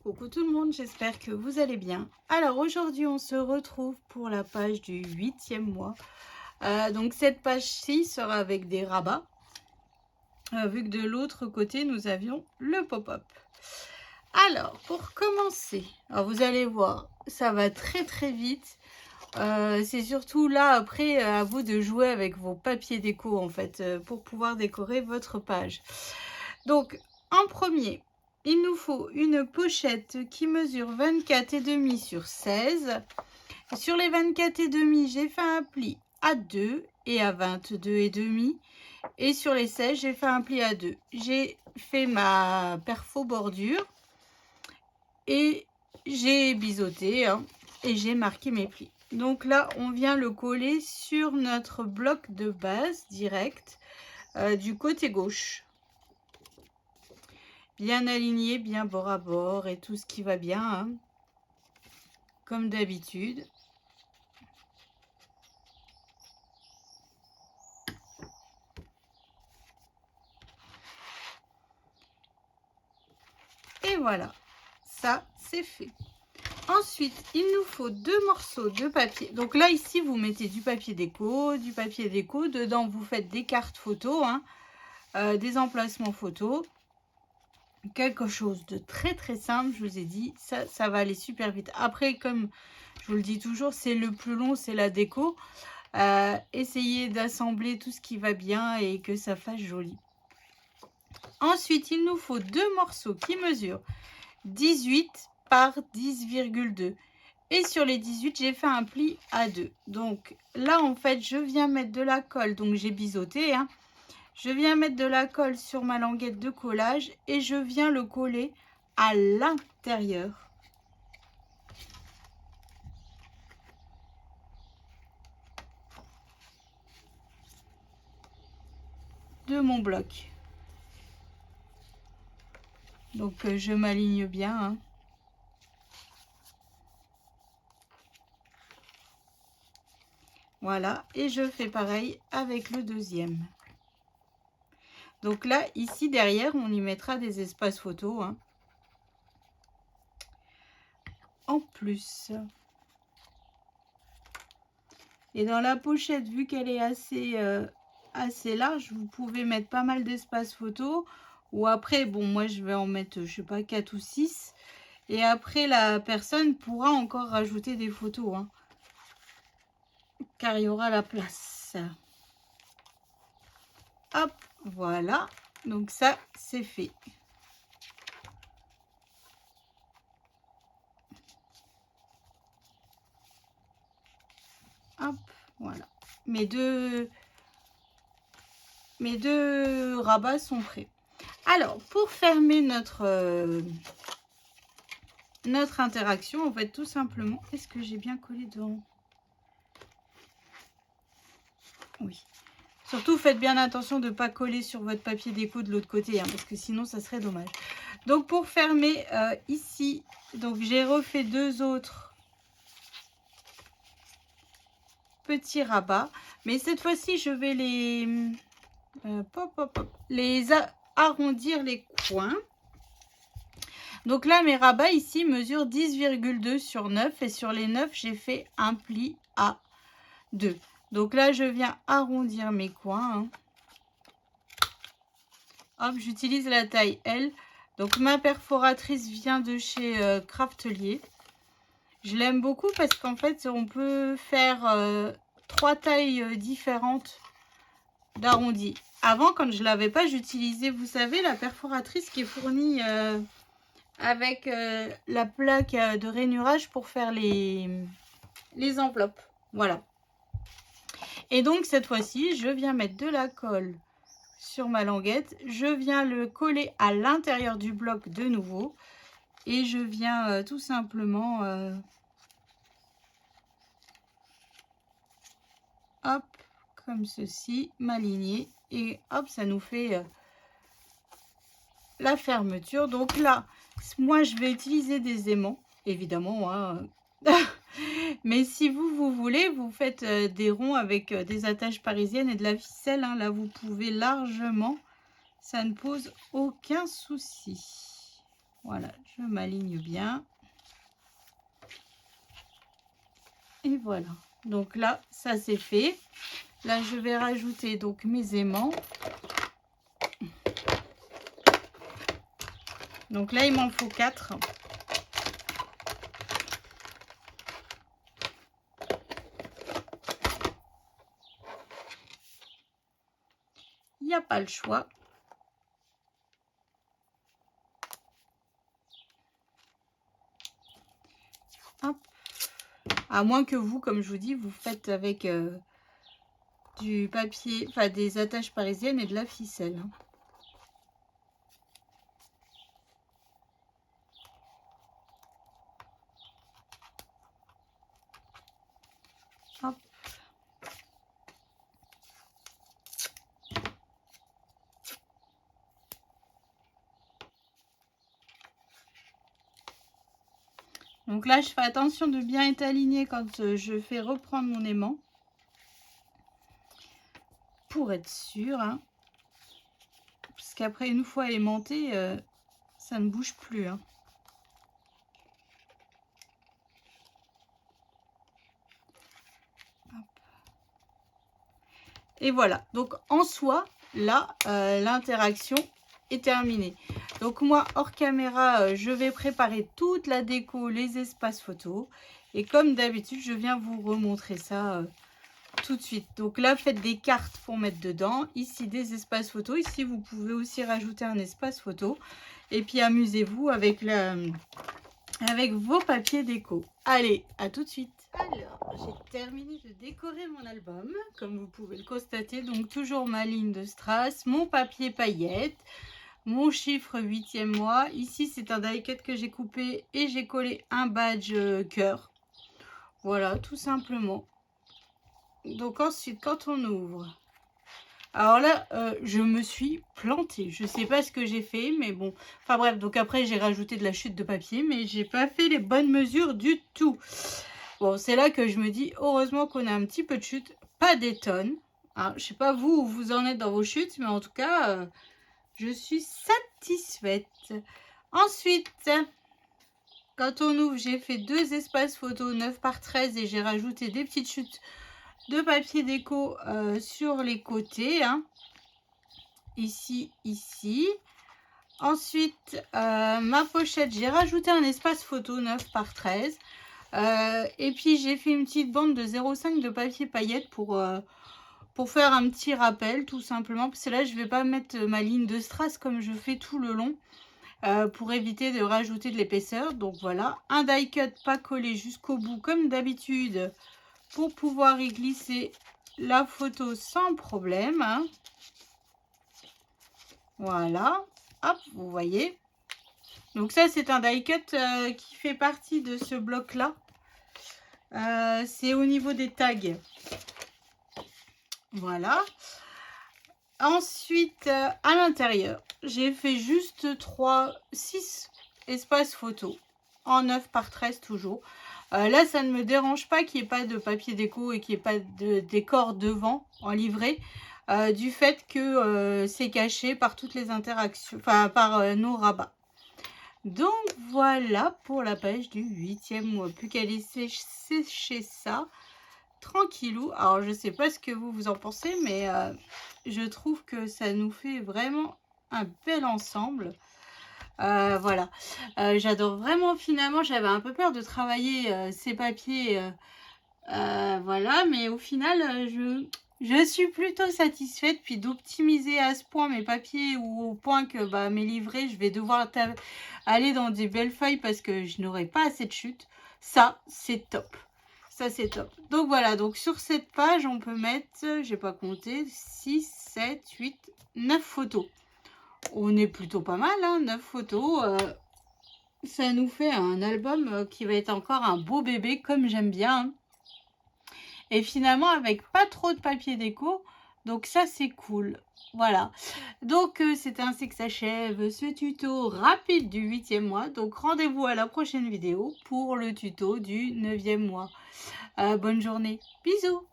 coucou tout le monde, j'espère que vous allez bien. Alors aujourd'hui on se retrouve pour la page du 8e mois. Donc cette page-ci sera avec des rabats, vu que de l'autre côté nous avions le pop-up. Alors pour commencer, alors vous allez voir, ça va très vite. C'est surtout là après à vous de jouer avec vos papiers déco en fait, pour pouvoir décorer votre page. Donc en premier, il nous faut une pochette qui mesure 24,5 sur 16. Sur les 24,5, j'ai fait un pli à 2 et à 22,5. Et sur les 16, j'ai fait un pli à 2. J'ai fait ma perfo bordure et j'ai biseauté et j'ai marqué mes plis. Donc là, on vient le coller sur notre bloc de base direct du côté gauche. Bien aligné, bien bord à bord et tout ce qui va bien, comme d'habitude. Et voilà, ça c'est fait. Ensuite, il nous faut 2 morceaux de papier. Donc là, ici, vous mettez du papier déco. Dedans, vous faites des cartes photos, des emplacements photos. Quelque chose de très simple, je vous ai dit, ça va aller super vite. Après, comme je vous le dis toujours, c'est le plus long, c'est la déco. Essayez d'assembler tout ce qui va bien et que ça fasse joli. Ensuite, il nous faut 2 morceaux qui mesurent 18 par 10,2. Et sur les 18, j'ai fait un pli à 2. Donc là, en fait, je viens mettre de la colle. Donc j'ai biseauté, Je viens mettre de la colle sur ma languette de collage et je viens le coller à l'intérieur de mon bloc. Donc je m'aligne bien. Voilà, et je fais pareil avec le deuxième. Donc là, ici derrière, on y mettra des espaces photos. En plus. Et dans la pochette, vu qu'elle est assez large, vous pouvez mettre pas mal d'espace photo. Ou après, bon, moi je vais en mettre, je sais pas, 4 ou 6. Et après, la personne pourra encore rajouter des photos. Car il y aura la place. Hop, voilà. Donc ça, c'est fait. Hop, voilà. Mes deux rabats sont prêts. Alors, pour fermer notre interaction, en fait, tout simplement, est-ce que j'ai bien collé devant? Oui. Surtout, faites bien attention de ne pas coller sur votre papier déco de l'autre côté, parce que sinon, ça serait dommage. Donc, pour fermer ici, donc j'ai refait 2 autres petits rabats. Mais cette fois-ci, je vais les arrondir les coins. Donc là, mes rabats ici mesurent 10,2 sur 9. Et sur les 9, j'ai fait un pli à 2. Donc là, je viens arrondir mes coins. Hop, j'utilise la taille L. Donc ma perforatrice vient de chez Craftelier. Je l'aime beaucoup parce qu'en fait, on peut faire 3 tailles différentes d'arrondi. Avant, quand je ne l'avais pas, j'utilisais, vous savez, la perforatrice qui est fournie avec la plaque de rainurage pour faire les enveloppes. Voilà. Et donc, cette fois-ci, je viens mettre de la colle sur ma languette. Je viens le coller à l'intérieur du bloc de nouveau. Et je viens tout simplement... hop, comme ceci, m'aligner. Et hop, ça nous fait la fermeture. Donc là, moi, je vais utiliser des aimants, évidemment. Mais si vous voulez, vous faites des ronds avec des attaches parisiennes et de la ficelle. Là, vous pouvez largement. Ça ne pose aucun souci. Voilà, je m'aligne bien. Et voilà. Donc là, ça c'est fait. Là, je vais rajouter donc mes aimants. Donc là, il m'en faut 4. Il n'y a pas le choix. Hop. À moins que vous, comme je vous dis, vous faites avec du papier, enfin des attaches parisiennes et de la ficelle. Hop. Donc là, je fais attention de bien être alignée quand je fais reprendre mon aimant. Pour être sûr. Hein. Parce qu'après, une fois aimanté, ça ne bouge plus. Hein. Et voilà. Donc en soi, là, l'interaction est terminée. Donc moi, hors caméra, je vais préparer toute la déco, les espaces photos. Et comme d'habitude, je viens vous remontrer ça tout de suite. Donc là, faites des cartes pour mettre dedans. Ici, des espaces photos. Ici, vous pouvez aussi rajouter un espace photo. Et puis, amusez-vous avec, avec vos papiers déco. Allez, à tout de suite. Alors, j'ai terminé de décorer mon album, comme vous pouvez le constater. Donc, toujours ma ligne de strass, mon papier paillettes, mon chiffre 8e mois. Ici, c'est un die cut que j'ai coupé et j'ai collé un badge cœur. Voilà, tout simplement. Donc, ensuite, quand on ouvre... Alors là, je me suis plantée. Je ne sais pas ce que j'ai fait, mais bon. Enfin bref, donc après, j'ai rajouté de la chute de papier, mais j'ai pas fait les bonnes mesures du tout. Bon, c'est là que je me dis, heureusement qu'on a un petit peu de chute, pas des tonnes. Hein, je sais pas vous où vous en êtes dans vos chutes, mais en tout cas, je suis satisfaite. Ensuite, quand on ouvre, j'ai fait 2 espaces photos 9 par 13 et j'ai rajouté des petites chutes de papier déco sur les côtés. Hein. Ici, ici. Ensuite, ma pochette, j'ai rajouté un espace photo 9 par 13. Et puis j'ai fait une petite bande de 0,5 de papier paillettes pour faire un petit rappel tout simplement. Parce que là je vais pas mettre ma ligne de strass comme je fais tout le long pour éviter de rajouter de l'épaisseur. Donc voilà, un die cut pas collé jusqu'au bout comme d'habitude pour pouvoir y glisser la photo sans problème. Hein. Voilà, hop, vous voyez. Donc ça c'est un die cut qui fait partie de ce bloc là. C'est au niveau des tags. Voilà. Ensuite, à l'intérieur, j'ai fait juste 6 espaces photos en 9 par 13 toujours. Là, ça ne me dérange pas qu'il n'y ait pas de papier déco et qu'il n'y ait pas de décor devant en livret. Du fait que c'est caché par toutes les interactions, enfin par nos rabats. Donc voilà pour la page du 8e mois. Plus qu'à laisser sécher ça tranquillou. Alors je sais pas ce que vous en pensez, mais je trouve que ça nous fait vraiment un bel ensemble. Voilà, j'adore vraiment. Finalement, j'avais un peu peur de travailler ces papiers, voilà, mais au final, je suis plutôt satisfaite. Puis d'optimiser à ce point mes papiers, ou au point que mes livrets, je vais devoir aller dans des belles feuilles parce que je n'aurai pas assez de chute. Ça, c'est top. Ça, c'est top. Donc voilà, donc sur cette page, on peut mettre, j'ai pas compté, 6, 7, 8, 9 photos. On est plutôt pas mal, hein, 9 photos. Ça nous fait un album qui va être encore un beau bébé, comme j'aime bien. Hein. Et finalement, avec pas trop de papier déco, donc ça, c'est cool. Voilà, donc c'est ainsi que s'achève ce tuto rapide du 8e mois. Donc rendez-vous à la prochaine vidéo pour le tuto du 9e mois. Bonne journée, bisous.